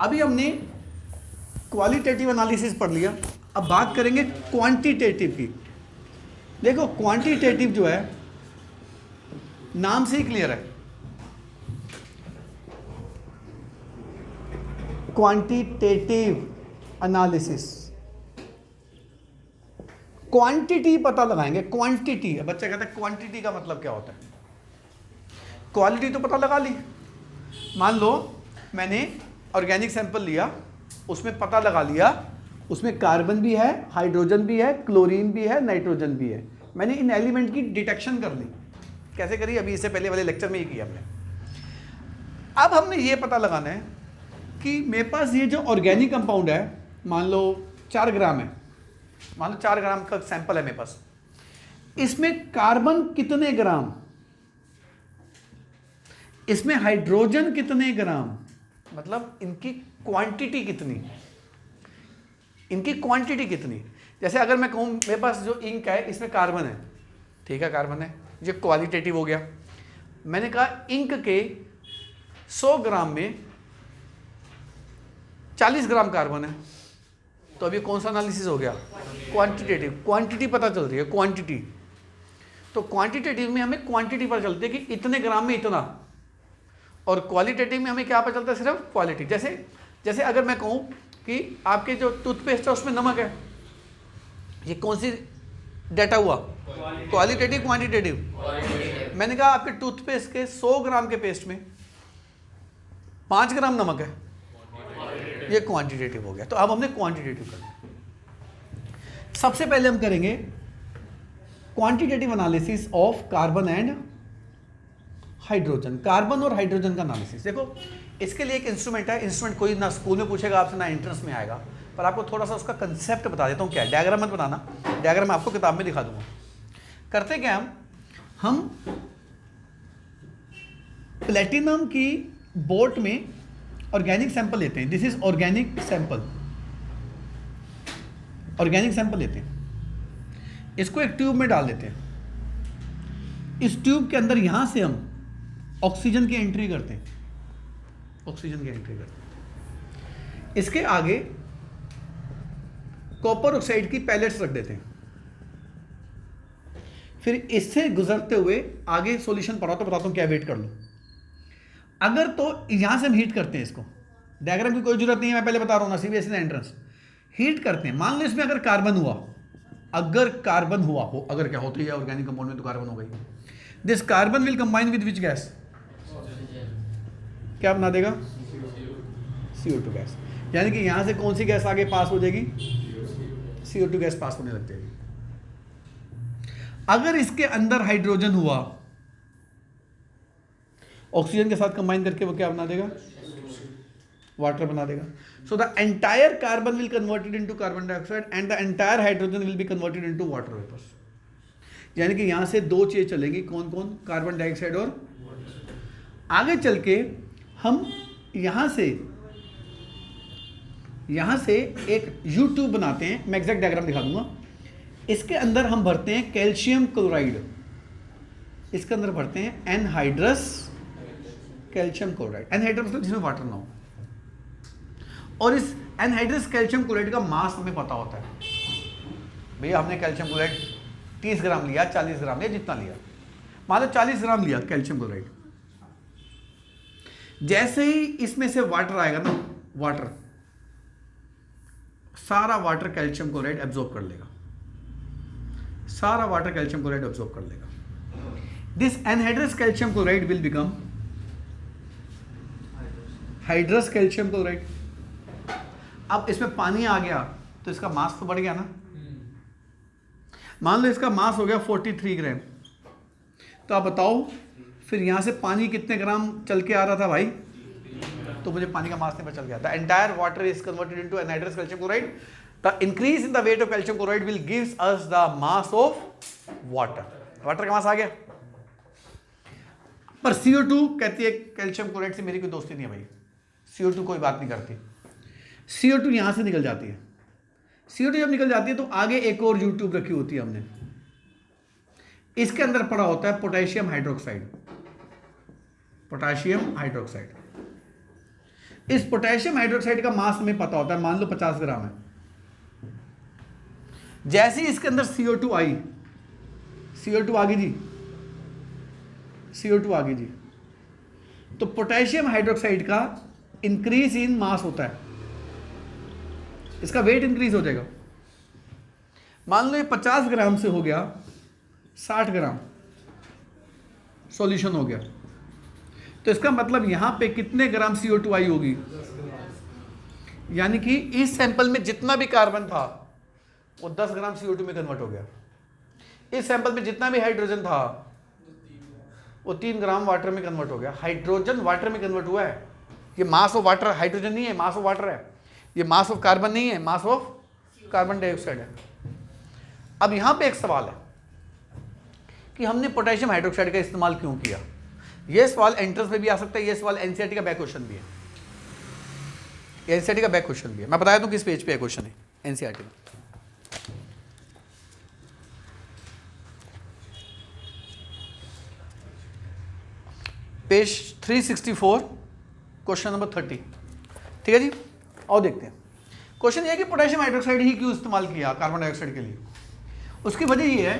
अभी हमने qualitative analysis पढ़ लिया, अब बात करेंगे क्वांटिटेटिव की। देखो क्वांटिटेटिव जो है नाम से ही क्लियर है, क्वांटिटेटिव एनालिसिस। क्वांटिटी पता लगाएंगे, क्वांटिटी। बच्चा कहता है क्वांटिटी का मतलब क्या होता है, क्वालिटी तो पता लगा ली। मान लो मैंने ऑर्गेनिक सैंपल लिया, उसमें पता लगा लिया उसमें कार्बन भी है, हाइड्रोजन भी है, क्लोरीन भी है, नाइट्रोजन भी है। मैंने इन एलिमेंट की डिटेक्शन कर ली। कैसे करी, अभी इससे पहले वाले लेक्चर में ही किया हमने। अब हमने ये पता लगाना है कि मेरे पास ये जो ऑर्गेनिक कंपाउंड है, मान लो 4 ग्राम है, मान लो 4 ग्राम का सैंपल है मेरे पास, इसमें कार्बन कितने ग्राम, इसमें हाइड्रोजन कितने ग्राम, मतलब इनकी क्वांटिटी कितनी, इनकी क्वांटिटी कितनी। जैसे अगर मैं कहूँ मेरे पास जो इंक है इसमें कार्बन है, ठीक है कार्बन है, ये क्वालिटेटिव हो गया। मैंने कहा इंक के 100 ग्राम में 40 ग्राम कार्बन है, तो अभी कौन सा एनालिसिस हो गया, क्वांटिटेटिव। क्वांटिटी पता चल रही है, क्वांटिटी। तो क्वांटिटेटिव में हमें क्वांटिटी पता चलती है कि इतने ग्राम में इतना, और क्वालिटेटिव में हमें क्या पता चलता है, सिर्फ क्वालिटी। जैसे अगर मैं कहूँ कि आपके जो टूथपेस्ट है उसमें नमक है, ये कौन सी डाटा हुआ, क्वालिटेटिव क्वांटिटेटिव। मैंने कहा आपके टूथपेस्ट के 100 ग्राम के पेस्ट में 5 ग्राम नमक है, ये क्वांटिटेटिव हो गया। तो अब हमने क्वांटिटेटिव करना। सबसे पहले हम करेंगे quantitative analysis of carbon and hydrogen, carbon और हाइड्रोजन का एनालिसिस। देखो इसके लिए एक इंस्ट्रूमेंट है, इंस्ट्रूमेंट कोई ना स्कूल में पूछेगा आपसे ना एंट्रेंस में आएगा, पर आपको थोड़ा सा उसका कंसेप्ट बता देता हूँ क्या है। डायग्राम मत बनाना, डायग्राम आपको किताब में दिखा दूंगा। करते क्या हम प्लेटिनम की बोट में ऑर्गेनिक सैंपल लेते हैं। This is organic sample, organic sample लेते हैं, इसको एक ट्यूब में डाल देते हैं। इस ट्यूब के अंदर यहां से हम ऑक्सीजन की एंट्री करते हैं, ऑक्सीजन की एंट्री करते हैं। इसके आगे कॉपर ऑक्साइड की पैलेट्स रख देते हैं। फिर इससे गुजरते हुए आगे सॉल्यूशन पढ़ा तो बताता हूं क्या, वेट कर लो। अगर तो यहां से हम हीट करते हैं इसको, डायग्राम की कोई जरूरत नहीं है, मैं पहले बता रहा हूं ना, सीबीएसई एंट्रेंस। हीट करते हैं, मान लो इसमें अगर कार्बन हुआ, अगर कार्बन हुआ हो, अगर क्या होती है ऑर्गेनिक कंपाउंड में तो कार्बन हो गई, this carbon will combine with which gas, क्या बना देगा, CO2 गैस। यानी कि यहां से कौन सी गैस आगे पास हो जाएगी, CO2 गैस पास होने लग जाएगी। अगर इसके अंदर हाइड्रोजन हुआ, ऑक्सीजन के साथ कंबाइन करके वो क्या बना देगा, वाटर बना देगा। So the entire carbon will converted into carbon dioxide and the entire hydrogen will be converted into water vapours. यानी कि यहां से 2 चीजें चलेंगी, कौन कौन, कार्बन डाइऑक्साइड और आगे चल के हम यहां से एक यू ट्यूब बनाते हैं, मैं एग्जैक्ट डायग्राम दिखा दूंगा। इसके अंदर हम भरते हैं कैल्शियम क्लोराइड, इसके अंदर भरते हैं एनहाइड्रस कैल्शियम क्लोराइड। एनहाइड्रस मतलब जिसमें वाटर ना हो। और इस एनहाइड्रस कैल्शियम क्लोराइड का मास हमें पता होता है, भैया हमने कैल्शियम क्लोराइड 30 ग्राम लिया, 40 ग्राम लिया, जितना लिया, मान लो 40 ग्राम लिया कैल्शियम क्लोराइड। जैसे ही इसमें से वाटर आएगा ना, वाटर, सारा वाटर कैल्शियम क्लोराइड एब्जॉर्ब कर लेगा, सारा वाटर कैल्शियम क्लोराइड एब्जॉर्ब कर लेगा। This anhydrous calcium chloride will become hydrous calcium chloride. अब इसमें पानी आ गया तो इसका मास तो बढ़ गया ना। मान लो इसका मास हो गया 43 ग्राम, तो आप बताओ फिर यहां से पानी कितने ग्राम चल के आ रहा था भाई, तो मुझे पानी का मास नहीं पता चल गया। The entire water is converted into anhydrous calcium chloride. The increase in the weight of calcium chloride will gives us the mass of water. Water का मास आ गया। पर CO2 कहती है कैल्शियम क्लोराइड से मेरी कोई दोस्ती नहीं है भाई, CO2 कोई बात नहीं करती। CO2 यहां से निकल जाती है। CO2 जब निकल जाती है तो आगे एक और U ट्यूब रखी होती है हमने, इसके अंदर पड़ा होता है पोटेशियम हाइड्रोक्साइड, पोटेशियम हाइड्रोक्साइड। इस पोटेशियम हाइड्रोक्साइड का मास हमें पता होता है, मान लो 50 ग्राम है। जैसे ही इसके अंदर CO2 आई, CO2 आ गई जी, CO2 आ गई जी, तो पोटेशियम हाइड्रोक्साइड का इंक्रीज इन मास होता है, इसका वेट इंक्रीज हो जाएगा। मान लो ये 50 ग्राम से हो गया 60 ग्राम, सॉल्यूशन हो गया, तो इसका मतलब यहां पे कितने ग्राम CO2 आई होगी, यानी कि इस सैंपल में जितना भी कार्बन था वो 10 ग्राम CO2 में कन्वर्ट हो गया। इस सैंपल में जितना भी हाइड्रोजन था वो 3 ग्राम वाटर में कन्वर्ट हो गया। हाइड्रोजन वाटर में कन्वर्ट हुआ है। ये मास ऑफ वाटर, हाइड्रोजन नहीं है, मास ऑफ वाटर है। ये मास ऑफ कार्बन नहीं है, मास ऑफ कार्बन डाइऑक्साइड है। अब यहां पे एक सवाल है कि हमने पोटेशियम हाइड्रोक्साइड का इस्तेमाल क्यों किया। यह सवाल एंट्रेंस में भी आ सकता है, यह सवाल एनसीईआरटी का बैक क्वेश्चन भी है, एनसीईआरटी का बैक क्वेश्चन भी है। मैं बताया दूं किस पेज पे क्वेश्चन है एनसीईआरटी में। पेज 364 क्वेश्चन नंबर 30, ठीक है जी। और देखते हैं क्वेश्चन ये कि पोटेशियम हाइड्रोक्साइड ही क्यों इस्तेमाल किया कार्बन डाइऑक्साइड के लिए। उसकी वजह ये है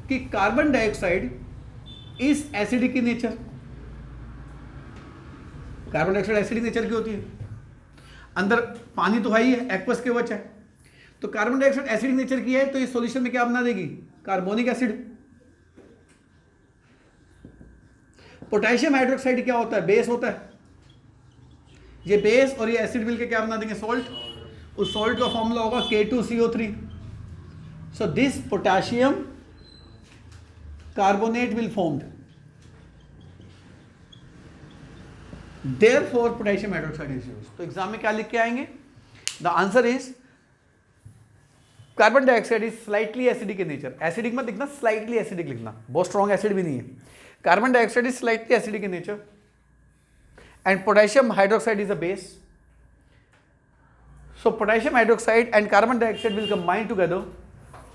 कि carbon dioxide is acidic in nature. Carbon dioxide acidic nature की होती है, अंदर पानी तो है ही है, एक्वस के वच है, तो कार्बन डाइऑक्साइड एसिडिक नेचर की है, तो इस सॉल्यूशन में क्या बना देगी, कार्बोनिक एसिड। पोटेशियम हाइड्रोक्साइड क्या होता है, बेस होता है। ये बेस और ये एसिड मिलकर क्या बना देंगे, सॉल्ट। उस सॉल्ट का फॉर्मूला होगा K2CO3। So this potassium carbonate will formed, therefore potassium hydroxide is used. तो एग्जाम में क्या लिख के आएंगे, the answer is carbon dioxide is slightly acidic in nature. Acidic मत लिखना, स्लाइटली एसिडिक लिखना, बहुत स्ट्रॉन्ग एसिड भी नहीं है। Carbon dioxide is slightly acidic in nature and potassium hydroxide is a base. So potassium hydroxide and carbon dioxide will combine together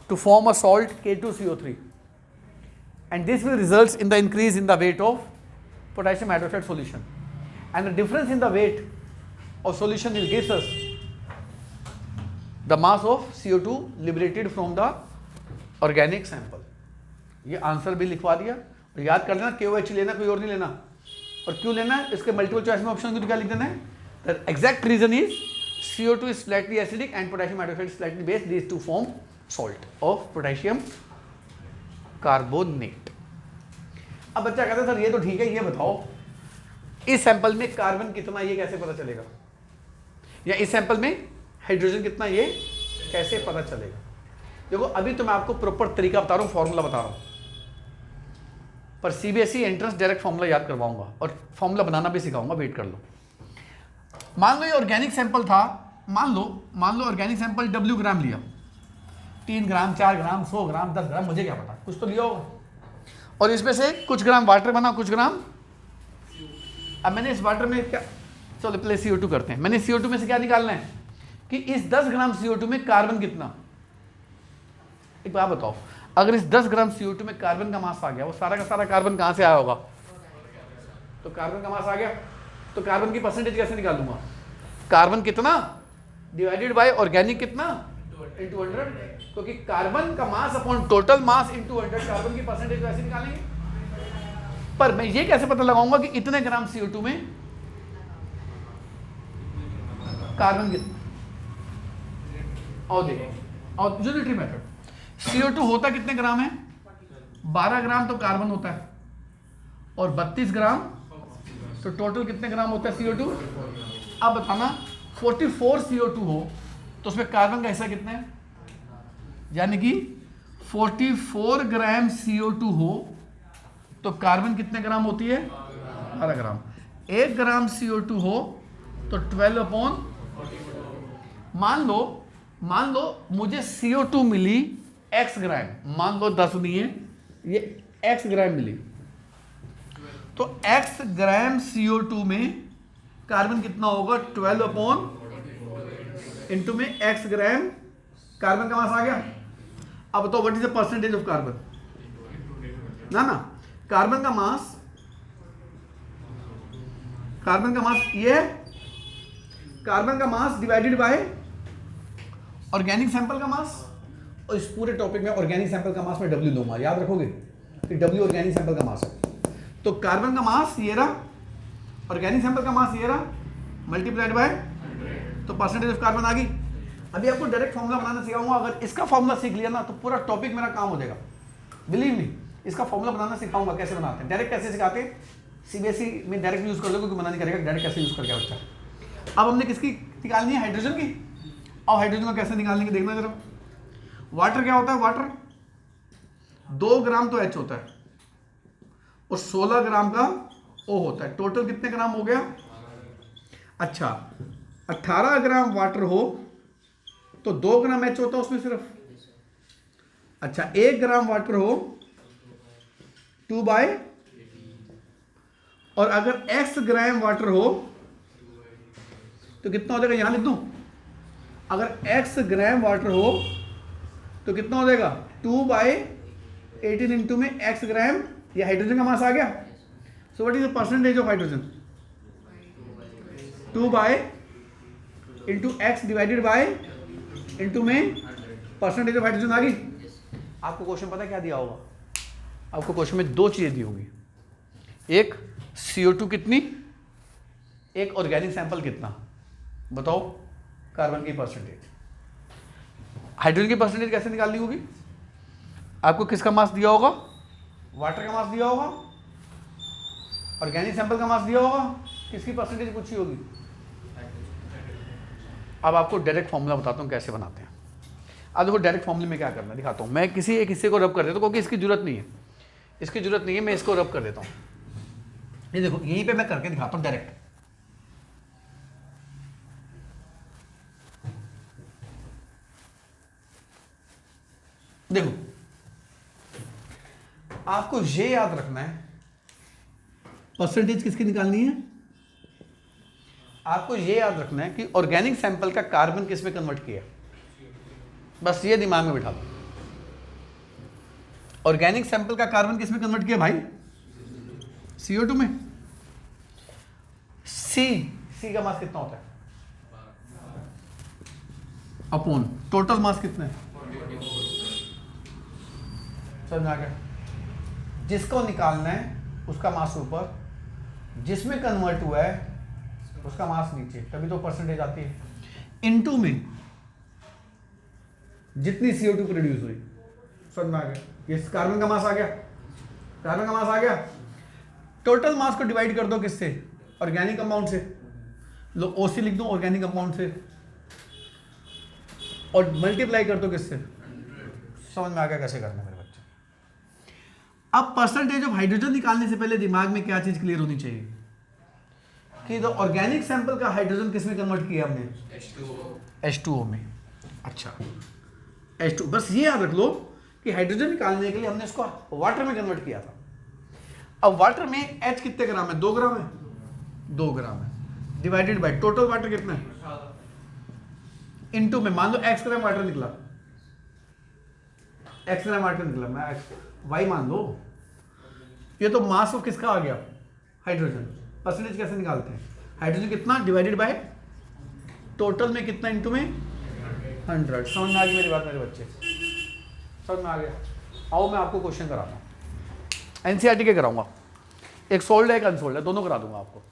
to form a salt K2CO3, and this will result in the increase in the weight of potassium hydroxide solution, and the difference in the weight of solution will give us the mass of CO2 liberated from the organic sample. ये answer भी लिखवा दिया। और याद कर लेना KOH लेना, कोई और नहीं लेना। और क्यों लेना है, इसके मल्टीपल चॉइस में ऑप्शन को क्या लिख देना है, the exact reason is CO2 is slightly acidic and potassium hydroxide is slightly base, these two form salt of potassium carbonate। अब बच्चा कहता है सर ये तो ठीक है, ये बताओ इस सैंपल में कार्बन कितना, ये कैसे पता चलेगा, या इस सैंपल में हाइड्रोजन कितना, ये कैसे पता चलेगा। देखो अभी तो मैं आपको प्रॉपर तरीका बता रहा हूँ, फॉर्मूला बता रहा हूँ, पर CBSE एंट्रेंस डायरेक्ट फॉर्मूला याद करवाऊंगा और फॉर्मूला बनाना भी सिखाऊंगा, वेट कर लो। मान लो ये ऑर्गेनिक सैंपल था, मान लो ऑर्गेनिक सैंपल W ग्राम लिया, 3 ग्राम 4 ग्राम 100 ग्राम 10 ग्राम, मुझे क्या पता, कुछ तो लिया होगा, और इसमें से कुछ ग्राम वाटर बना, कुछ ग्राम। अब मैंने इस वाटर में क्या, चलो पहले CO2 करते हैं। मैंने CO2 में से क्या निकालना है कि इस 10 ग्राम CO2 में कार्बन कितना। एक बात बताओ, अगर इस 10 ग्राम CO2 में कार्बन का मास आ गया, वो सारा का सारा कार्बन कहां से आया होगा, तो कार्बन का मास आ गया, तो कार्बन की परसेंटेज कैसे निकालूंगा, कार्बन कितना डिवाइडेड बाय ऑर्गेनिक कितना इंटू 100, क्योंकि कार्बन का mass upon total mass into 100, carbon की परसेंटेज वैसे निकालेंगे। पर मैं ये कैसे पता लगाऊंगा कि इतने ग्राम CO2 में कार्बन कितना। और देखो और यूनिटरी मेथड, CO2 होता कितने ग्राम है, 12 ग्राम तो कार्बन होता है और 32 ग्राम, तो टोटल कितने ग्राम होता है CO2। अब बताना 44 CO2 हो तो उसमें कार्बन का हिस्सा कितना है, यानी कि 44 ग्राम CO2 हो तो कार्बन कितने ग्राम होती है, 12 ग्राम। 1 ग्राम CO2 हो तो 12 अपॉन, मान लो मुझे CO2 मिली x ग्राम, मान लो 10 नहीं है, ये x ग्राम मिली, तो x ग्राम CO2 में कार्बन कितना होगा, 12 अपॉन इंटू में x ग्राम कार्बन का मास आ गया। अब बताओ what is the percentage of carbon, ना कार्बन का मास ये है कार्बन का mass divided by organic sample का मास, और इस पूरे टॉपिक में ऑर्गेनिक सैंपल का मास मैं W लूंगा, याद रखोगे कि W ऑर्गेनिक सैंपल का मास है। तो कार्बन का मास ये रहा, ऑर्गेनिक सैंपल का मास ये रहा, मल्टीप्लाइड बाय, तो परसेंटेज ऑफ कार्बन आ गई। अभी आपको डायरेक्ट फॉर्मूला बनाना सिखाऊंगा, अगर इसका फॉर्मूला सीख लिया ना तो पूरा टॉपिक मेरा काम हो जाएगा, बिलीव मी। इसका फॉर्मूला बनाना सिखाऊंगा, कैसे बनाते हैं, डायरेक्ट कैसे सिखाते हैं, CBSE में डायरेक्ट यूज कर लो, क्योंकि मना नहीं करेगा डायरेक्ट कैसे यूज करके बच्चा। अब हमने किसकी निकालनी है, हाइड्रोजन की। और हाइड्रोजन को कैसे निकालने की देखना जरा। वाटर क्या होता है, वाटर 2 ग्राम तो H होता है और 16 ग्राम का O होता है, टोटल कितने ग्राम हो गया। अच्छा 18 ग्राम वाटर हो तो 2 ग्राम H होता है उसमें सिर्फ। अच्छा 1 ग्राम वाटर हो 2/, और अगर X ग्राम वाटर हो तो कितना हो जाएगा, यहां लिख दूं, अगर X ग्राम वाटर हो तो कितना हो जाएगा 2/18 इंटू में X ग्राम, ये हाइड्रोजन का मास आ गया। So what is the percentage of hydrogen, 2/, into X divided by, into में परसेंटेज ऑफ हाइड्रोजन आ गई। आपको क्वेश्चन पता है क्या दिया होगा, आपको क्वेश्चन में 2 चीजें दी होंगी, एक CO2 कितनी, एक ऑर्गेनिक सैंपल कितना। बताओ कार्बन की परसेंटेज, हाइड्रोजन की परसेंटेज कैसे निकालनी होगी। आपको किसका मास दिया होगा, वाटर का मास दिया होगा, ऑर्गेनिक सैंपल का मास दिया होगा, किसकी परसेंटेज पूछी होगी। अब आपको डायरेक्ट फॉर्मूला बताता हूँ कैसे बनाते हैं। अब देखो डायरेक्ट फॉर्मूले में क्या करना है दिखाता हूँ। मैं किसी एक हिस्से को रब कर देता हूँ, क्योंकि इसकी जरूरत नहीं है, इसकी जरूरत नहीं है, मैं इसको रब कर देता हूँ। ये देखो यहीं पे मैं करके दिखाता हूँ डायरेक्ट। देखो आपको ये याद रखना है, परसेंटेज किसकी निकालनी है, आपको ये याद रखना है कि ऑर्गेनिक सैंपल का कार्बन किस में कन्वर्ट किया, बस ये दिमाग में बिठा लो। ऑर्गेनिक सैंपल का कार्बन किस में कन्वर्ट किया भाई, CO2 में। C का मास कितना होता है, अपॉन टोटल मास कितना है, समझ में आ गया। जिसको निकालना है उसका मास ऊपर, जिसमें कन्वर्ट हुआ है उसका मास नीचे, तभी तो परसेंटेज आती है। इनटू में जितनी CO2 प्रोड्यूस हुई, समझ में आ गया। ये कार्बन का मास आ गया, कार्बन का मास आ गया। टोटल मास को डिवाइड कर दो किससे, ऑर्गेनिक कंपाउंड से, लो OC लिख दो ऑर्गेनिक कंपाउंड से, और मल्टीप्लाई कर दो किससे, समझ में आ गया कैसे करना है मेरे बच्चे। अब परसेंटेज ऑफ हाइड्रोजन निकालने से पहले दिमाग में क्या चीज क्लियर होनी चाहिए कि तो ऑर्गेनिक सैंपल का हाइड्रोजन किस में कन्वर्ट किया हमने, H2O में। अच्छा H2, बस ये याद रख लो कि हाइड्रोजन निकालने के लिए हमने इसको वाटर में कन्वर्ट किया था। अब वाटर में H कितने ग्राम है, 2 ग्राम है, 2 ग्राम है, डिवाइडेड बाय टोटल वाटर कितना है, इनटू में मान लो X ग्राम वाटर निकला, X ग्राम वाटर निकला, मैं Y मान लो। ये तो मास ऑफ किसका आ गया, हाइड्रोजन। परसेंटेज कैसे निकालते हैं, हाइड्रोजन कितना डिवाइडेड बाय टोटल में कितना, इनटू में 100। समझ में आ गई मेरी बात मेरे बच्चे, समझ में आ गया। आओ मैं आपको क्वेश्चन कराता हूँ, NCERT के कराऊंगा, एक सोल्ड है एक अनसोल्ड है, दोनों करा दूंगा आपको।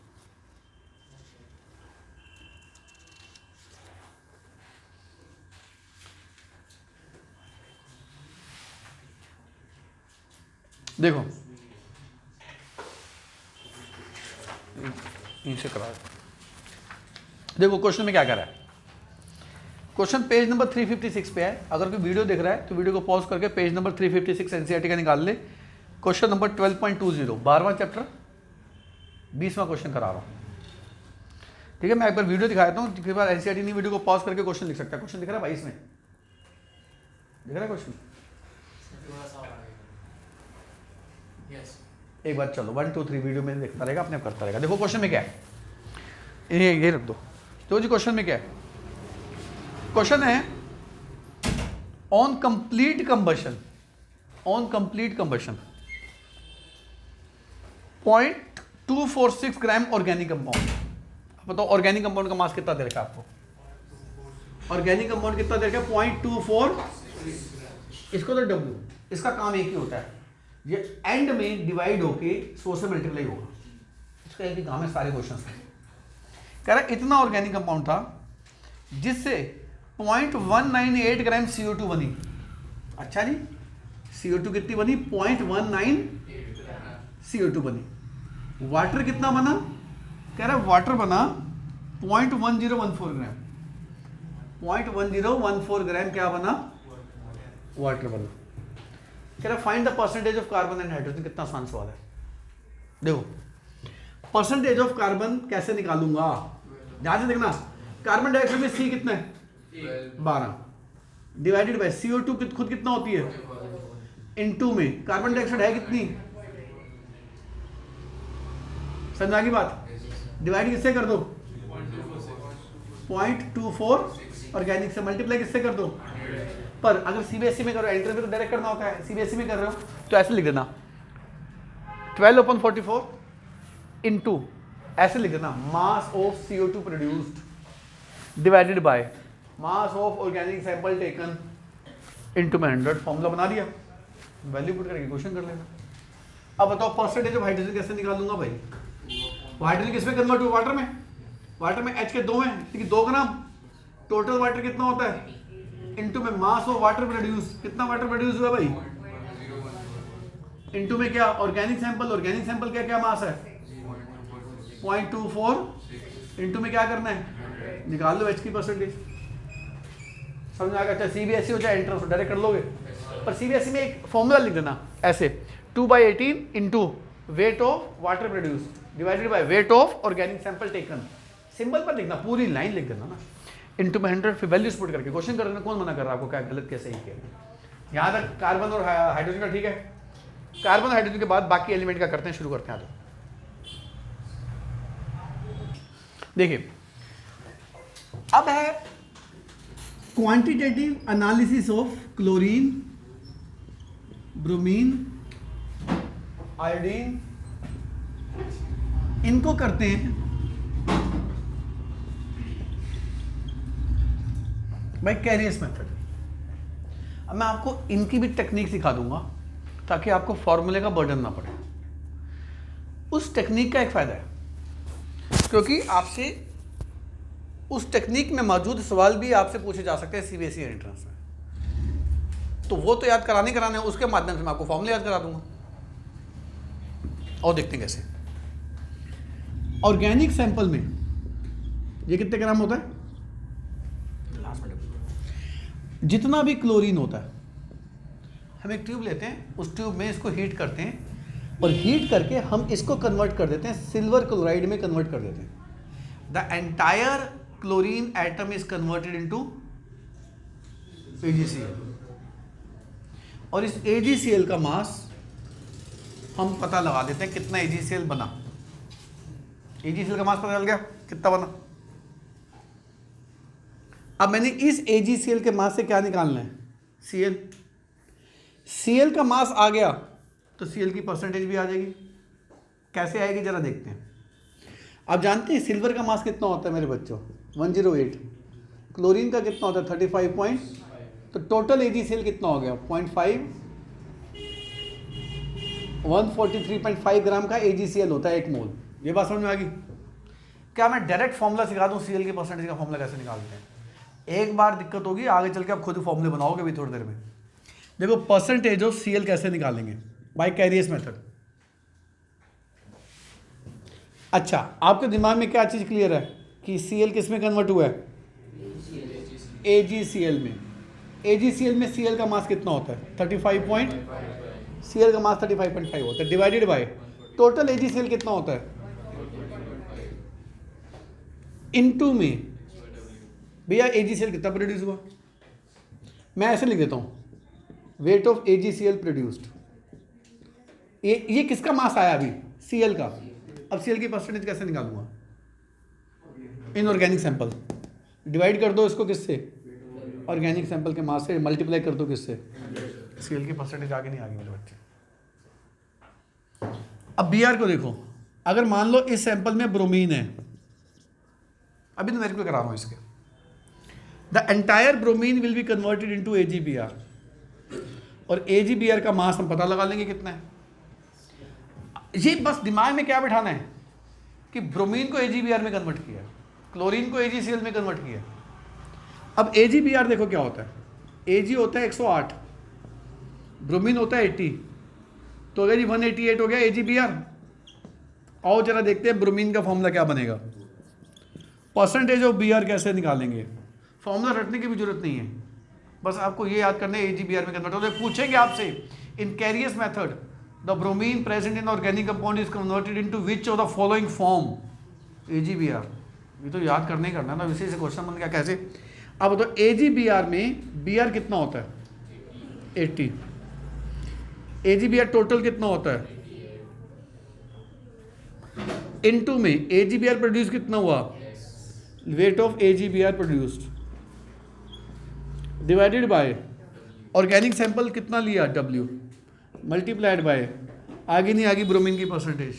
देखो इनसे करा, देखो क्वेश्चन में क्या कर रहा है। क्वेश्चन पेज नंबर 356 पे है। अगर कोई वीडियो देख रहा है तो वीडियो को पॉज करके पेज नंबर 356 NCERT का निकाल ले। क्वेश्चन नंबर 12.20, 12वां चैप्टर 20वां क्वेश्चन करा रहा हूँ, ठीक है। मैं एक बार वीडियो दिखाता हूँ, कई बार NCERT नहीं वीडियो को पॉज करके क्वेश्चन लिख सकता है। क्वेश्चन दिख रहा है भाई, इसमें दिख रहा है क्वेश्चन, एक बार चलो 1 2 3 वीडियो में देखता रहेगा, अपने आप करता रहेगा। देखो क्वेश्चन में क्या है, ये रख दो। तो जी क्वेश्चन में क्या है, क्वेश्चन है on complete combustion, on complete combustion 0.246 gram organic compound. बताओ ऑर्गेनिक कंपाउंड का मास कितना दे रखा है आपको? ऑर्गेनिक कंपाउंड कितना दे रखा है? 0.24। इसको तो W, इसका काम एक ही होता है, ये एंड में डिवाइड होके 100 से मल्टीप्लाई होगा। इसका एक ही काम है सारे क्वेश्चन में। कह रहा है इतना ऑर्गेनिक कंपाउंड था जिससे 0.198 ग्राम CO2 बनी। अच्छा जी, CO2 कितनी बनी? 0.19 CO2 बनी। वाटर कितना बना? कह रहा है वाटर बना 0.1014 ग्राम। 0.1014 ग्राम क्या बना? वाटर बना। कह रहा find the percentage of carbon and hydrogen. कितना आसान सवाल है। देखो परसेंटेज ऑफ कार्बन कैसे निकालूंगा, ध्यान से देखना। कार्बन डाइऑक्साइड में C कितना है? 12 डिवाइडेड बाय CO2 खुद कितना होती है? इनटू में कार्बन डाइऑक्साइड है कितनी? समझा की बात? डिवाइड किससे कर दो? 0.24 ऑर्गेनिक से मल्टीप्लाई किससे कर दो? पर अगर CBSE में करो, एंट्री में तो डायरेक्ट करना होता है, CBSE में कर रहे हो तो ऐसे लिख देना 12/44 इनटू ऐसे लिख देना mass of CO2 produced divided by mass of organic sample taken into में 100। फॉर्मूला बना दिया, वैल्यू पुट करके क्वेश्चन कर लेना। अब बताओ परसेंटेज ऑफ हाइड्रोजन कैसे निकालूंगा भाई? हाइड्रोजन किसमें कन्वर्ट हुआ? वाटर में। वाटर में H के 2 हैं, ठीक है, 2 ग्राम। टोटल वाटर कितना होता है? इनटू में मास ऑफ वाटर प्रोड्यूस। कितना वाटर प्रोड्यूस हुआ भाई? इनटू में क्या? Organic sample. ऑर्गेनिक सैंपल क्या क्या मास है? 0.24 इनटू में क्या करना है? निकाल लो H की परसेंटेज। समझ आ गया? अच्छा CBSE हो चाहे एंट्रेंस हो डायरेक्ट कर लोगे, पर CBSE में एक फॉर्मूला लिख देना ऐसे 2/18 into weight of water produce divided by weight of organic sample taken. Symbol पर लिखना, पूरी लाइन लिख देना ना, इनटू में 100, फिर वैल्यूज पुट करके क्वेश्चन कर देना। कौन मना कर रहा है आपको क्या गलत क्या सही किया? यहाँ तक कार्बन और हाइड्रोजन का ठीक है। कार्बन हाइड्रोजन के बाद बाकी एलिमेंट का करते हैं, शुरू करते हैं। तो देखिए अब है quantitative analysis of chlorine, bromine, iodine. इनको करते हैं बाय कैरियस मेथड। अब मैं आपको इनकी भी टेक्निक सिखा दूंगा ताकि आपको फॉर्मूले का बर्डन ना पड़े। उस टेक्निक का एक फायदा है क्योंकि आपसे उस टेक्निक में मौजूद सवाल भी आपसे पूछे जा सकते हैं CBSE एंट्रेंस में, तो वो तो याद कराने उसके माध्यम से मैं आपको फॉर्मूले याद करा दूंगा। और देखते हैं कैसे। ऑर्गेनिक सैंपल में ये कितने ग्राम होता है? जितना भी क्लोरीन होता है, हम एक ट्यूब लेते हैं, उस ट्यूब में इसको हीट करते हैं और हीट करके हम इसको कन्वर्ट कर देते हैं, सिल्वर क्लोराइड में कन्वर्ट कर देते हैं। The entire chlorine atom is converted into AgCl और इस AgCl का मास हम पता लगा देते हैं कितना AgCl बना। AgCl का मास पता चल गया कितना बना। अब मैंने इस AgCl के मास से क्या निकालना है? Cl। Cl का मास आ गया तो Cl की परसेंटेज भी आ जाएगी। कैसे आएगी जरा देखते हैं। आप जानते हैं सिल्वर का मास कितना होता है मेरे बच्चों? 108। क्लोरीन का कितना होता है? 35 पॉइंट। तो टोटल AgCl कितना हो गया? 0.5। 143.5 ग्राम का AgCl होता है 1 मोल। ये बात समझ में आ गई? क्या मैं डायरेक्ट फॉर्मूला सिखा दूं Cl के परसेंटेज का फॉर्मूला कैसे निकालते हैं? एक बार दिक्कत होगी, आगे चल के आप खुद फॉर्मूले बनाओगे भी थोड़ी देर में। देखो परसेंटेज ऑफ Cl कैसे निकालेंगे? By Carius method. अच्छा, आपके दिमाग में क्या चीज़ क्लियर है कि Cl किस में कन्वर्ट हुआ है? AgCl में। AgCl में Cl का मास कितना होता है? 35 पॉइंट। Cl का मास 35.5 होता है डिवाइडेड बाय टोटल AgCl कितना होता है? इनटू में भैया AgCl कितना प्रोड्यूस हुआ? मैं ऐसे लिख देता हूँ वेट ऑफ AgCl प्रोड्यूस्ड। ये किसका मास आया अभी? Cl का। अब Cl की परसेंटेज कैसे निकालूंगा? इनऑर्गेनिक सैंपल डिवाइड कर दो इसको किससे? ऑर्गेनिक सैंपल के मास से मल्टीप्लाई कर दो किससे? Cl की परसेंटेज आगे नहीं आ गई मेरे बच्चे। अब Br को देखो, अगर मान लो इस सैंपल में ब्रोमीन है अभी न्यूमेरिकल करा रहा हूँ इसके। The entire bromine will be converted into AgBr, और AgBr का मास हम पता लगा लेंगे कितना है। ये बस दिमाग में क्या बिठाना है कि ब्रोमीन को AgBr में कन्वर्ट किया, क्लोरीन को AgCl में कन्वर्ट किया। अब AgBr देखो क्या होता है, Ag होता है 108, ब्रोमीन होता है 80, तो अगर ये 188 हो गया AgBr। आओ जरा देखते हैं ब्रोमीन का फॉर्मूला क्या बनेगा। परसेंटेज ऑफ Br कैसे निकालेंगे, फॉर्मूला रटने की भी जरूरत नहीं है, बस आपको ये याद करना है AgBr में कन्वर्ट होता है। पूछेंगे आपसे in Carius method the bromine present in organic compound is converted into which of the following form, AgBr। ये तो याद करना ही करना ना, इसी से क्वेश्चन बन गया कैसे। अब तो AgBr में Br कितना होता है 80, AgBr टोटल कितना होता है इनटू में AgBr प्रोड्यूस कितना हुआ, weight of AgBr produced divided by organic sample कितना लिया W मल्टीप्लाइड बाय आगे नहीं आगे ब्रोमीन की परसेंटेज।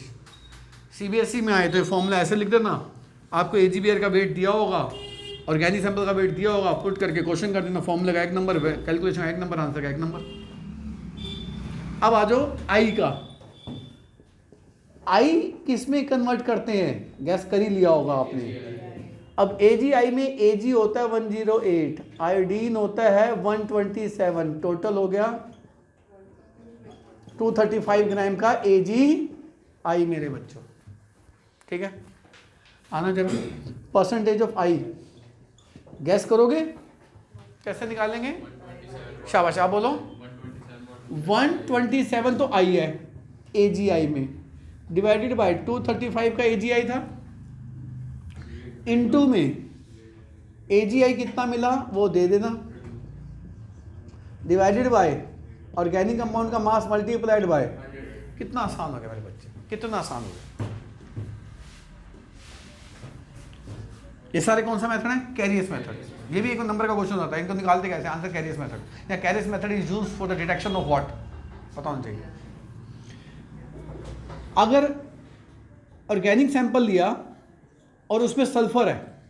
CBSE में आए तो ये फॉर्मूला ऐसे लिख देना, आपको AgBr का वेट दिया होगा, ऑर्गेनिक सैंपल का वेट दिया होगा, पुट करके क्वेश्चन कर देना, फॉर्मूला का 1 नंबर, कैलकुलेशन का 1 नंबर, आंसर का 1 नंबर। अब आ जाओ I का, I किस में कन्वर्ट करते हैं, गैस कर ही लिया होगा आपने। अब AgI में Ag होता है 108, आयोडीन होता है 127, टोटल हो गया 235 ग्राम का AgI मेरे बच्चों, ठीक है। आना जरा परसेंटेज ऑफ I गैस करोगे कैसे निकालेंगे, शाबाश आप बोलो। 127 तो I है AgI में, डिवाइडेड बाय 235 का AgI था, इनटू में AgI कितना मिला वो दे देना, डिवाइडेड बाय ऑर्गेनिक कंपाउंड का मास मल्टीप्लाइड बाय। कितना आसान हो गया मेरे बच्चे, कितना आसान हो गया। ये सारे कौन सा मेथड है, कैरियस मेथड। ये भी एक नंबर का क्वेश्चन होता है, इनको निकालते कैसे, आंसर कैरियस मेथड। या Carius method is used for the detection of what, पता होना चाहिए। अगर ऑर्गेनिक सैंपल लिया और उसमें सल्फर है,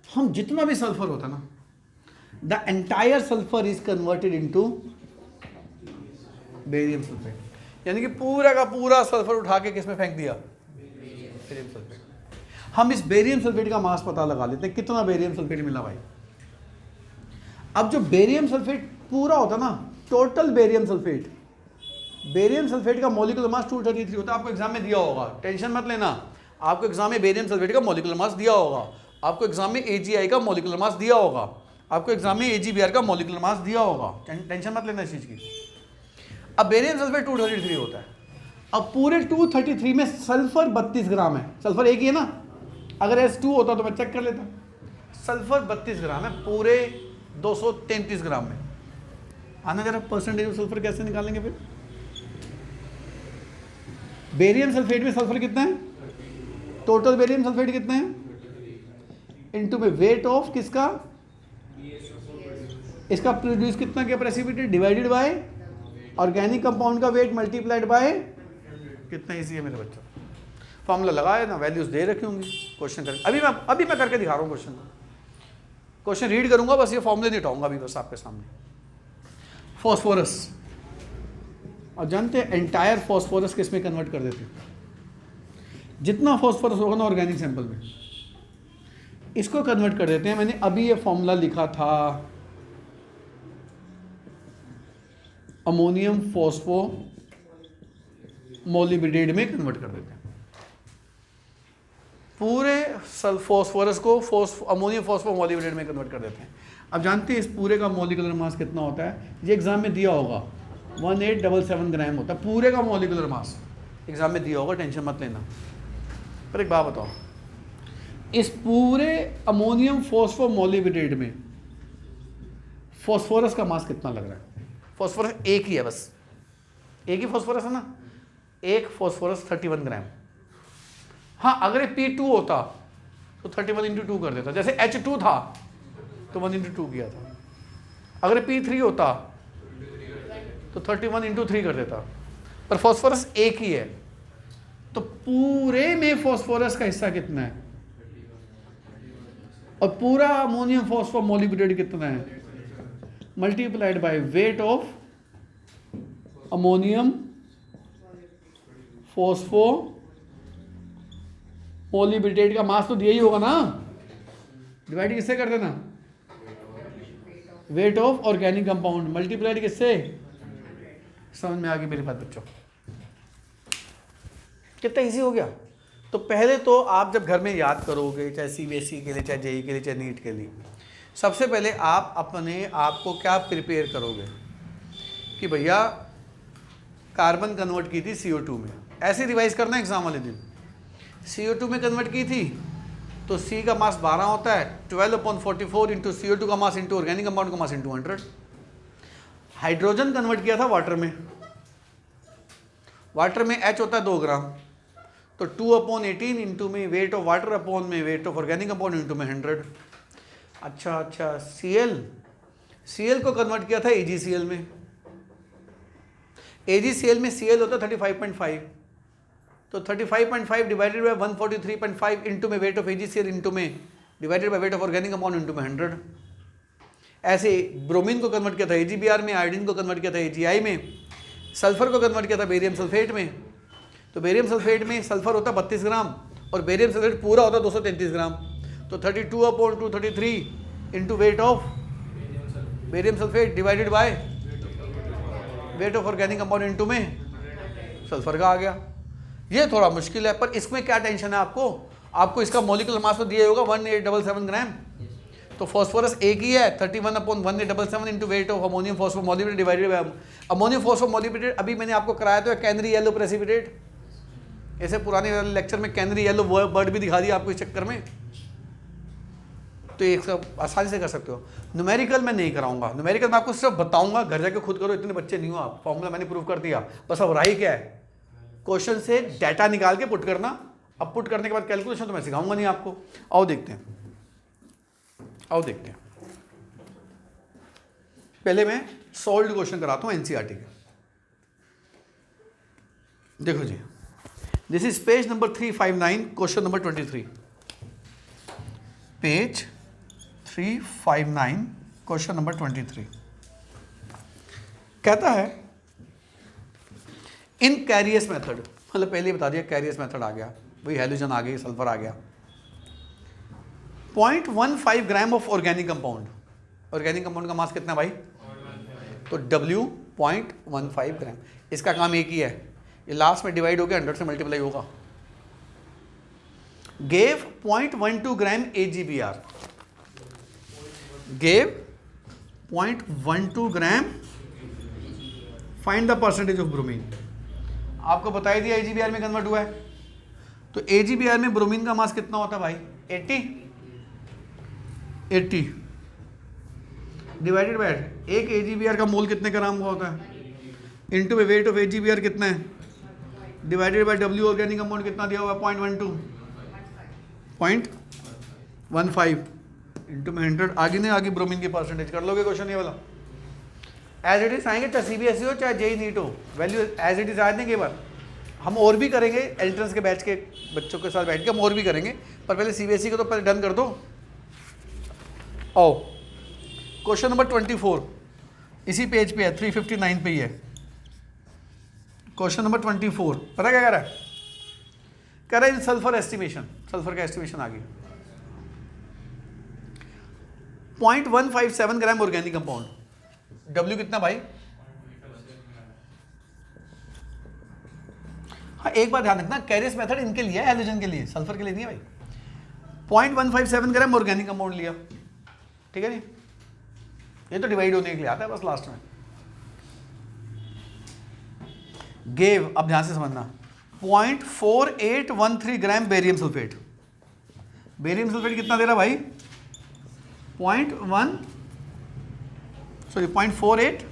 हम जितना भी सल्फर होता ना, the entire sulphur is converted into barium sulphate, यानी कि पूरा का पूरा सल्फर उठा के किसमें फेंक दिया, बेरियम सल्फेट। हम इस बेरियम सल्फेट का मास पता लगा लेते हैं, कितना बेरियम सल्फेट मिला भाई। अब जो बेरियम सल्फेट पूरा होता ना, टोटल बेरियम सल्फेट का मॉलिक्यूलर मास 233 होता है। आपको एग्जाम में दिया होगा, टेंशन मत लेना, आपको एग्जाम में बेरियम सल्फेट का मॉलिक्यूलर मास दिया होगा, आपको एग्जाम में AgI का मॉलिक्यूलर मास दिया होगा, आपको एग्जाम में AgBr का मॉलिक्यूलर मास दिया होगा, टेंशन मत लेना इस चीज़ की। अब बेरियम सल्फेट 233 होता है, अब पूरे 233 में सल्फर 32 ग्राम है, सल्फर एक ही है ना, अगर S2 होता तो मैं चेक कर लेता। सल्फर 32 ग्राम है पूरे 233 ग्राम में। आना जरा परसेंटेज ऑफ सल्फर कैसे निकालेंगे फिर। बेरियम सल्फेट में सल्फर कितना है, टोटल बेरियम सल्फेट कितना है, इनटू में वेट ऑफ किसका, इसका प्रोड्यूस कितना किया precipitate, divided by organic compound का वेट मल्टीप्लाइड बाय कितना। इजी है मेरे बच्चों, फॉर्मूला लगाए ना, वैल्यूज दे रखी होंगी, क्वेश्चन कर अभी मैं करके दिखा रहा हूँ। क्वेश्चन रीड करूंगा, बस ये फॉर्मूले नहीं उठाऊंगा अभी बस आपके सामने। फॉस्फोरस, और जानते हैं एंटायर फॉस्फोरस किस में कन्वर्ट कर देते हैं, जितना फॉस्फोरस होगा ना ऑर्गेनिक सैंपल में, इसको कन्वर्ट कर देते हैं। मैंने अभी ये फॉर्मूला लिखा था, अमोनियम फॉस्फो मोलिब्डेट में कन्वर्ट कर देते हैं पूरे फॉस्फोरस को, अमोनियम फॉस्फो मोलिब्डेट में कन्वर्ट कर देते हैं। अब जानते हैं इस पूरे का मॉलिक्यूलर मास कितना होता है, ये एग्जाम में दिया होगा 1877 ग्राम होता है पूरे का मॉलिक्यूलर मास, एग्जाम में दिया होगा, टेंशन मत लेना। पर एक बात बताओ, इस पूरे अमोनियम फॉस्फो मोलिब्डेट में फॉस्फोरस का मास कितना लग रहा है। फॉस्फोरस एक ही है, बस एक ही फॉस्फोरस है ना, एक फॉस्फोरस 31 ग्राम। हाँ अगर ये P2 होता तो 31 × 2 कर देता, जैसे H2 था तो 1 × 2 किया था। अगर P3 होता तो 31 × 3 कर देता, पर फॉस्फोरस एक ही है, तो पूरे में फॉस्फोरस का हिस्सा कितना है और पूरा अमोनियम फॉस्फोमोलिब्डेट कितना है, multiplied by weight of ammonium phosphomolybdate का मास तो दिया ही होगा ना, डिवाइड किससे कर देना, weight of organic compound multiplied किससे, समझ में आ गई मेरी बात बच्चों, कितना इजी हो गया। तो पहले तो आप जब घर में याद करोगे, चाहे सीबीएसई के लिए, चाहे जेई के लिए, चाहे नीट के लिए, सबसे पहले आप अपने आप को क्या प्रिपेयर करोगे कि भैया कार्बन कन्वर्ट की थी CO2 में, ऐसे रिवाइज करना एग्जाम वाले दिन, CO2 में कन्वर्ट की थी तो C का मास 12 होता है, 12/44 इंटू CO2 का मास इंटू ऑर्गेनिक कंपाउंड का मास इंटू 100। हाइड्रोजन कन्वर्ट किया था वाटर में, वाटर में H होता है 2 ग्राम, तो 2/18 इंटू में वेट ऑफ वाटर अपॉन में weight of organic compound into में 100। अच्छा Cl को कन्वर्ट किया था AgCl में, AgCl में Cl होता है 35.5, तो 35.5 डिवाइडेड बाय 143.5 इंटू में वेट ऑफ AgCl इंटू में divided by weight of organic compound into में 100। ऐसे ब्रोमीन को कन्वर्ट किया था AgBr में, आयोडीन को कन्वर्ट किया था AgI में, सल्फर को कन्वर्ट किया था बेरियम सल्फेट में, तो बेरियम सल्फेट में सल्फर होता 32 ग्राम और बेरियम सल्फेट पूरा होता 233 ग्राम, तो 32/233 into weight of barium sulphate divided by weight of organic compound into में सल्फर का आ गया। ये थोड़ा मुश्किल है, पर इसमें क्या टेंशन है आपको इसका मॉलिक्यूलर मास तो दिया होगा 1877 ग्राम, तो फॉस्फोरस एक ही है 31/1877 into weight of ammonium phosphomolybdate divided by ammonium phosphomolybdate. अभी मैंने आपको कराया तो कैनरी येलो प्रेसिपिटेट, ऐसे पुराने वाले लेक्चर में कैनरी येलो वर्ड भी दिखा दिया आपको इस चक्कर में, तो एक सब आसानी से कर सकते हो। न्यूमेरिकल मैं नहीं कराऊंगा, न्यूमेरिकल मैं आपको सिर्फ बताऊंगा, घर जाके खुद करो, इतने बच्चे नहीं हो आप, फॉर्मूला मैंने प्रूव कर दिया, बस अब रही क्या है, क्वेश्चन से डाटा निकाल के पुट करना। अब पुट करने के बाद कैलकुलेशन तो मैं सिखाऊंगा नहीं आपको। आओ देखते हैं, पहले मैं सॉल्व्ड क्वेश्चन कराता हूं एनसीईआरटी के। देखो जी, this is page number 359, question number 23, page 359, question number 23 कहता है इन कैरियस मेथड, मतलब पहले ही बता दिया कैरियस मेथड आ गया, वही हैलोजन आ गई, सल्फर आ गया, 0.15 gram of organic compound, organic compound का मास कितना भाई, तो W 0.15 ग्राम, इसका काम एक ही है, ये लास्ट में डिवाइड होकर 100 से मल्टीप्लाई होगा। Gave 0.12 gram AgBr, gave 0.12 gram, find the percentage of bromine. आपको बता ही दिया AgBr में कन्वर्ट हुआ है, तो AgBr में ब्रोमीन का मास कितना होता है भाई, 80 डिवाइडेड बाय एक AgBr का मोल कितने ग्राम का होता है, इनटू में वेट ऑफ AgBr कितना है divided by W organic compound कितना दिया हुआ है 0.15 इंटू में 100। आगे नहीं आगे ब्रोमीन की परसेंटेज कर लोगे क्वेश्चन ये वाला, एज इट इज आएंगे, चाहे CBSE हो चाहे जेई नीट हो, वैल्यू एज इट इज आ देंगे। बार हम और भी करेंगे, एंट्रेंस के बैच के बच्चों के साथ बैठ के हम और भी करेंगे, पर पहले CBSE को तो पहले डन कर दो। आओ क्वेश्चन नंबर 24 इसी पेज पे है, 359 पे ही है, क्वेश्चन नंबर 24 पता क्या कह रहा है, कह रहा है सल्फर एस्टिमेशन, सल्फर का एस्टिमेशन आ गया 0.157 ग्राम ऑर्गेनिक कंपाउंड, W कितना भाई, हाँ एक बात ध्यान रखना, कैरियस मेथड इनके लिए है, हैलोजन के लिए, सल्फर के लिए नहीं है भाई। 0.157 ग्राम ऑर्गेनिक कंपाउंड लिया, ठीक है जी, ये तो डिवाइड होने के लिए आता है बस लास्ट में। गेव, अब ध्यान से समझना, 0.4813 ग्राम बेरियम सल्फेट, बेरियम सल्फेट कितना दे रहा भाई, 0.48,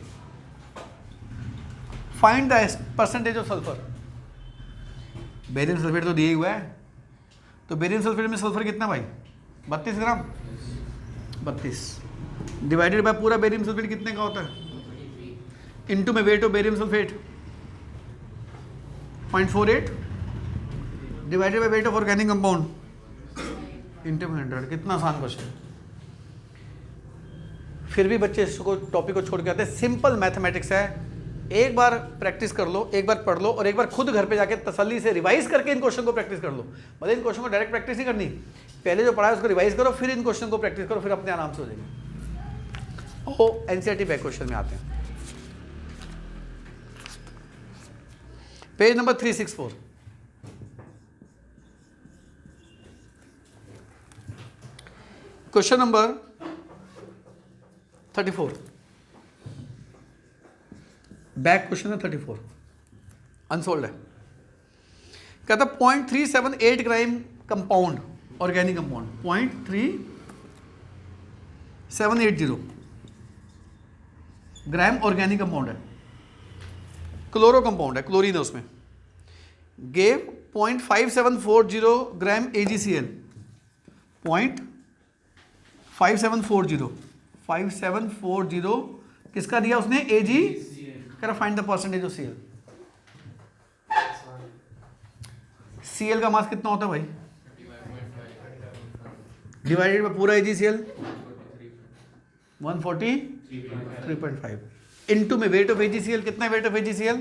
find the percentage of sulphur. Barium sulphate तो दिया ही हुआ है, तो बेरियम सल्फेट में सल्फर कितना भाई 32 ग्राम, 32 डिवाइडेड बाय पूरा बेरियम सल्फेट कितने का होता है, इनटू में weight of barium sulphate 0.48 divided by weight of organic compound into में 100। कितना आसान क्वेश्चन, फिर भी बच्चे इसको टॉपिक को छोड़ के आते हैं। सिंपल मैथमेटिक्स है, एक बार प्रैक्टिस कर लो, एक बार पढ़ लो और एक बार खुद घर पे जाके तसल्ली से रिवाइज करके इन क्वेश्चन को प्रैक्टिस कर लो। मतलब इन क्वेश्चन को डायरेक्ट प्रैक्टिस नहीं करनी, पहले जो पढ़ा है उसको रिवाइज करो, फिर इन क्वेश्चन को प्रैक्टिस करो, फिर अपने आराम से हो जाएगी। ओ एनसीईआरटी बैक क्वेश्चन में आते हैं, page number 364। Question number 34, back question है 34, अनसोल्ड है। कहता 0.378 ग्राम कंपाउंड, ऑर्गेनिक कंपाउंड 0.3780 ग्राम ऑर्गेनिक कंपाउंड है, क्लोरो कंपाउंड है, क्लोरीन है उसमें। गेव 0.5740 ग्राम AgCl, 0.5740 किसका दिया उसने? Ag, कह रहा find the percentage of Cl। Cl का मास कितना होता है भाई? डिवाइडेड बाय पूरा AgCl 143.5 इनटू में वेट ऑफ AgCl कितना है? Weight of AgCl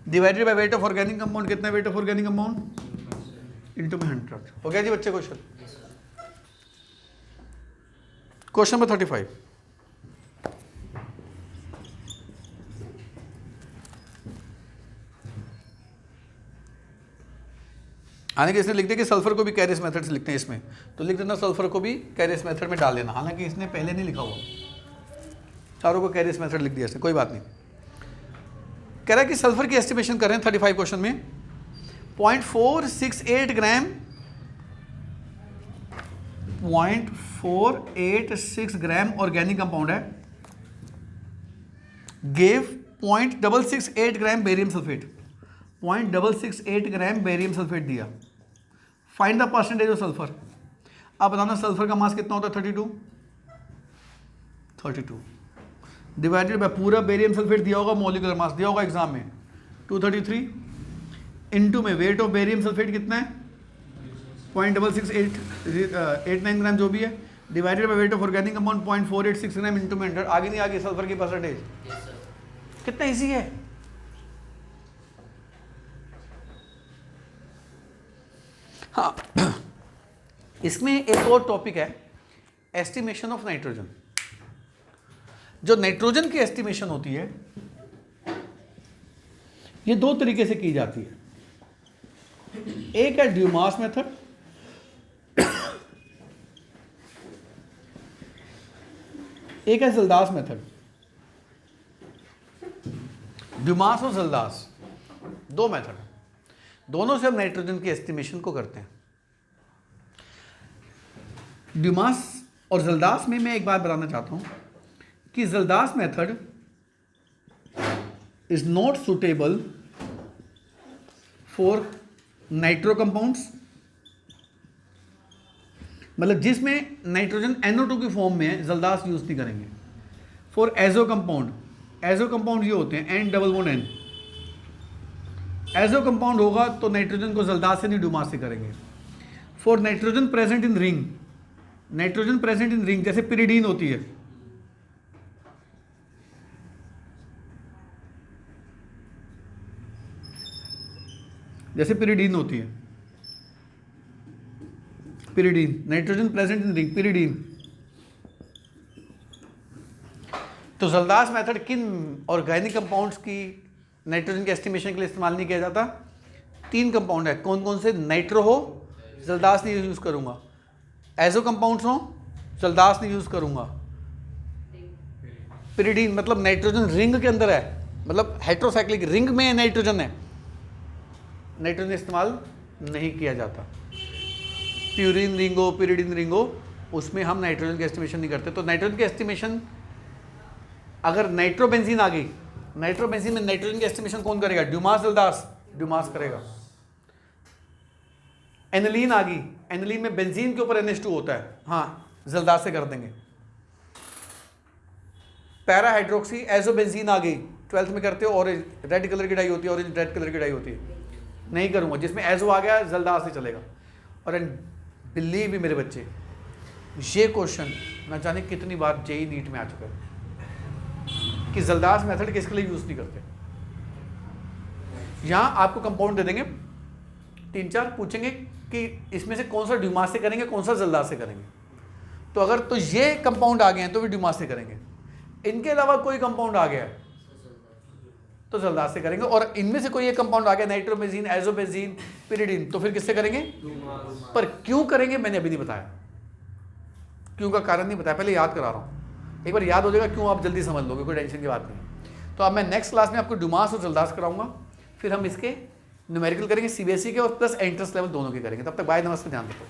divided by weight of organic compound कितना है? Weight of organic compound into में 100। हो गया जी बच्चे क्वेश्चन। क्वेश्चन नंबर 35, आने के इसने लिख दिया कि सल्फर को भी कैरियस मेथड से लिखते हैं इसमें, तो लिख देना सल्फर को भी कैरियस मेथड में डाल देना। हालांकि इसने पहले नहीं लिखा हुआ, चारों को कैरियस मेथड लिख दिया इसने, कोई बात नहीं। कह रहा है कि सल्फर की एस्टिमेशन कर रहे हैं 35 क्वेश्चन में। 0.468 ग्राम 0.486 ग्राम ऑर्गेनिक कंपाउंड है, गेव 0.668 ग्राम बेरियम सल्फेट, 0.668 ग्राम बेरियम सल्फेट दिया। Find the percentage of sulphur. अब बताना सल्फर का मास कितना होता है? 32 डिवाइडेड बाय पूरा बेरियम सल्फेट दिया होगा, मॉलिक्यूलर मास दिया होगा एग्जाम में 233 इनटू में वेट ऑफ बेरियम सल्फेट कितना है? 0.66889 ग्राम जो भी है, divided by weight of organic compound 0.486 gram into में 100। आगे नहीं आगे सल्फर की परसेंटेज कितना इजी है। हाँ, इसमें एक और टॉपिक है एस्टिमेशन ऑफ नाइट्रोजन। जो नाइट्रोजन की एस्टिमेशन होती है ये दो तरीके से की जाती है। एक है ड्यूमास मेथड, एक है ज़ल्दास मेथड। ड्यूमास और ज़ल्दास दो मेथड, दोनों से हम नाइट्रोजन की एस्टिमेशन को करते हैं। ड्यूमास और ज़ल्दास में मैं एक बात बताना चाहता हूं कि Kjeldahl's method is not suitable for nitro compounds, मतलब जिसमें नाइट्रोजन NO2 की फॉर्म में है ज़ल्दास यूज नहीं करेंगे। For azo compound, azo compound ये होते हैं N double bond N, azo compound होगा तो नाइट्रोजन को ज़ल्दास से नहीं ड्यूमास से करेंगे। For nitrogen present in ring, nitrogen present in ring जैसे पिरिडीन होती है, जैसे पिरिडीन होती है, pyridine nitrogen present in ring pyridine. तो ज़ल्दास मेथड किन ऑर्गेनिक कंपाउंड्स की नाइट्रोजन के एस्टिमेशन के लिए इस्तेमाल नहीं किया जाता? 3 कंपाउंड है, कौन कौन से? नाइट्रो हो ज़ल्दास नहीं यूज़ करूंगा, एजो कंपाउंड्स हो ज़ल्दास नहीं यूज़ करूंगा, पिरिडीन मतलब नाइट्रोजन रिंग के अंदर है, मतलब हेट्रोसाइक्लिक रिंग में नाइट्रोजन है, नाइट्रोजन इस्तेमाल नहीं किया जाता। प्यूरिन रिंग हो पिरिडीन रिंग हो उसमें हम नाइट्रोजन की एस्टिमेशन नहीं करते। तो नाइट्रोजन की एस्टिमेशन अगर नाइट्रोबेंजीन आ गई, नाइट्रोबेंजीन में नाइट्रोजन की एस्टिमेशन कौन करेगा? ड्यूमास ज़ल्दास? ड्यूमास करेगा। एनिलीन आ गई, एनिलीन में बेंजीन के ऊपर NH2 होता है, हाँ ज़ल्दास से कर देंगे। पैरा हाइड्रोक्सी एजोबेंजीन आ गई, 12th में करते हो, ऑरेंज रेड कलर की डाई होती है, ऑरेंज रेड कलर की डाई होती है, नहीं करूँगा। जिसमें एजो आ गया ज़ल्दास से चलेगा। और बिलीव भी मेरे बच्चे, ये क्वेश्चन ना जाने कितनी बार जेई नीट में आ चुका है कि जल्दास मेथड किसके लिए यूज नहीं करते। यहां आपको कंपाउंड दे देंगे 3-4, पूछेंगे कि इसमें से कौन सा ड्यूमास से करेंगे, कौन सा जल्दास से करेंगे। तो अगर तो ये कंपाउंड आ गए हैं तो भी ड्यूमास से करेंगे, इनके अलावा कोई कंपाउंड आ गया तो जल्दास से करेंगे, और इनमें से कोई एक कंपाउंड आ गया नाइट्रोमेजीन, एजोबेजीन, पिरिडीन, तो फिर किससे करेंगे। पर क्यों करेंगे मैंने अभी नहीं बताया, क्यों का कारण नहीं बताया, पहले याद करा रहा हूं, एक बार याद हो जाएगा क्यों आप जल्दी समझ लोगे, कोई टेंशन की बात नहीं। तो अब मैं नेक्स्ट क्लास में आपको ड्यूमास और जल्दास कराऊंगा, फिर हम इसके न्यूमेरिकल करेंगे सीबीएसई के और प्लस एंट्रेंस लेवल दोनों के करेंगे। तब तक बाय, नमस्ते, ध्यान रखो।